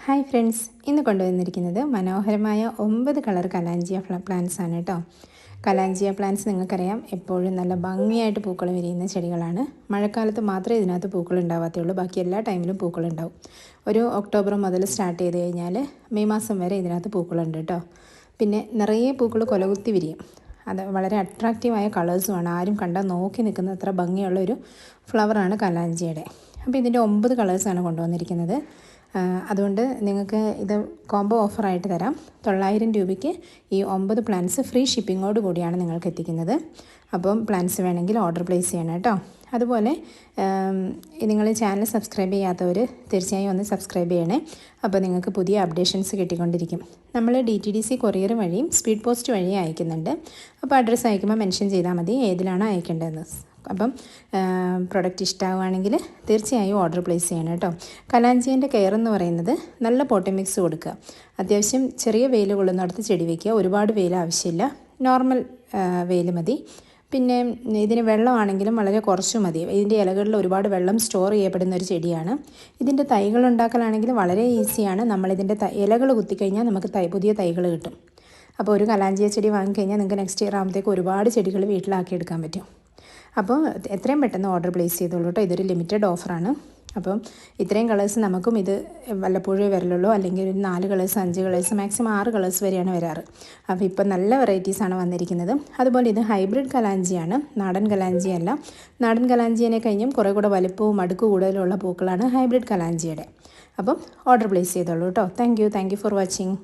Hi friends, ഇന്ന് കൊണ്ടുവന്നിരിക്കുന്നത് മനോഹരമായ 9 കളർ കലാഞ്ചിയ പ്ലാന്റ്സ് ആണ് കേട്ടോ. കലാഞ്ചിയ പ്ലാന്റ്സ് നിങ്ങൾക്കറിയാം എപ്പോഴും നല്ല ഭംഗിയായിട്ട് പൂക്കൾ വിരിയുന്ന ചെടികളാണ്. മഴക്കാലത്ത് മാത്രമേ ഇതിനകത്ത് പൂക്കൾ ഉണ്ടാവാത്തുള്ളൂ, ബാക്കി എല്ലാ ടൈമിലും പൂക്കളുണ്ടാവും. ഒരു ഒക്ടോബർ മുതൽ സ്റ്റാർട്ട് ചെയ്ത് കഴിഞ്ഞാൽ മെയ് മാസം വരെ ഇതിനകത്ത് പൂക്കളുണ്ട് കേട്ടോ. പിന്നെ നിറയെ പൂക്കൾ കൊലകുത്തി വിരിയും. അത് വളരെ അട്രാക്റ്റീവായ കളേഴ്സുമാണ്. ആരും കണ്ടാൽ നോക്കി നിൽക്കുന്ന അത്ര ഭംഗിയുള്ളൊരു ഫ്ലവറാണ് കലാഞ്ചിയുടെ. അപ്പോൾ ഇതിൻ്റെ 9 കളേഴ്സാണ് കൊണ്ടുവന്നിരിക്കുന്നത്. അതുകൊണ്ട് നിങ്ങൾക്ക് ഇത് കോംബോ ഓഫറായിട്ട് തരാം. 900 രൂപയ്ക്ക് ഈ 9 പ്ലാന്റ്സ് ഫ്രീ ഷിപ്പിങ്ങോട് കൂടിയാണ് നിങ്ങൾക്ക് എത്തിക്കുന്നത്. അപ്പം പ്ലാന്റ്സ് വേണമെങ്കിൽ ഓർഡർ പ്ലേസ് ചെയ്യണം കേട്ടോ. അതുപോലെ നിങ്ങൾ ചാനൽ സബ്സ്ക്രൈബ് ചെയ്യാത്തവർ തീർച്ചയായും ഒന്ന് സബ്സ്ക്രൈബ് ചെയ്യണേ. അപ്പോൾ നിങ്ങൾക്ക് പുതിയ അപ്ഡേഷൻസ് കിട്ടിക്കൊണ്ടിരിക്കും. നമ്മൾ DTDC കൊറിയർ വഴിയും സ്പീഡ് പോസ്റ്റ് വഴിയും അയക്കുന്നുണ്ട്. അപ്പോൾ അഡ്രസ്സ് അയക്കുമ്പോൾ മെൻഷൻ ചെയ്താൽ മതി ഏതിലാണ് അയക്കേണ്ടതെന്ന്. അപ്പം പ്രൊഡക്റ്റ് ഇഷ്ടമാവുകയാണെങ്കിൽ തീർച്ചയായും ഓർഡർ പ്ലേസ് ചെയ്യണം കേട്ടോ. കലാഞ്ചിയൻ്റെ കെയർ എന്ന് പറയുന്നത് നല്ല പോട്ടി മിക്സ് കൊടുക്കുക. അത്യാവശ്യം ചെറിയ വെയിൽ കൊള്ളുന്നിടത്ത് ചെടി വയ്ക്കുക. ഒരുപാട് വെയിൽ ആവശ്യമില്ല, നോർമൽ വെയിൽ മതി. പിന്നെ ഇതിന് വെള്ളമാണെങ്കിലും വളരെ കുറച്ച് മതി. ഇതിൻ്റെ ഇലകളിൽ ഒരുപാട് വെള്ളം സ്റ്റോർ ചെയ്യപ്പെടുന്ന ഒരു ചെടിയാണ്. ഇതിൻ്റെ തൈകൾ ഉണ്ടാക്കലാണെങ്കിലും വളരെ ഈസിയാണ്. നമ്മളിതിൻ്റെ ഇലകൾ കുത്തിക്കഴിഞ്ഞാൽ നമുക്ക് പുതിയ തൈകൾ കിട്ടും. അപ്പോൾ ഒരു കലാഞ്ചിയ ചെടി വാങ്ങിക്കഴിഞ്ഞാൽ നിങ്ങൾക്ക് നെക്സ്റ്റ് ഇയർ ആകുമ്പോഴത്തേക്ക് ഒരുപാട് ചെടികൾ വീട്ടിലാക്കിയെടുക്കാൻ പറ്റും. അപ്പോൾ എത്രയും പെട്ടെന്ന് ഓർഡർ പ്ലേസ് ചെയ്തോളൂ കേട്ടോ. ഇതൊരു ലിമിറ്റഡ് ഓഫറാണ്. അപ്പം ഇത്രയും കളേഴ്സ് നമുക്കും ഇത് വല്ലപ്പോഴേ വരലുള്ളൂ. അല്ലെങ്കിൽ ഒരു 4 കളേഴ്സ് 5 കളേഴ്സ് മാക്സിമം 6 കളേഴ്സ് വരെയാണ് വരാറ്. അപ്പോൾ ഇപ്പം നല്ല വെറൈറ്റീസാണ് വന്നിരിക്കുന്നത്. അതുപോലെ ഇത് ഹൈബ്രിഡ് കലാഞ്ചിയാണ്, നാടൻ കലാഞ്ചിയല്ല. നാടൻ കലാഞ്ചിയനെ കഴിഞ്ഞും കുറേ കൂടെ വലുപ്പവും അടുക്ക് കൂടുതലുള്ള പൂക്കളാണ് ഹൈബ്രിഡ് കലാഞ്ചിയുടെ. അപ്പം ഓർഡർ പ്ലേസ് ചെയ്തോളൂ കേട്ടോ. Thank you for watching.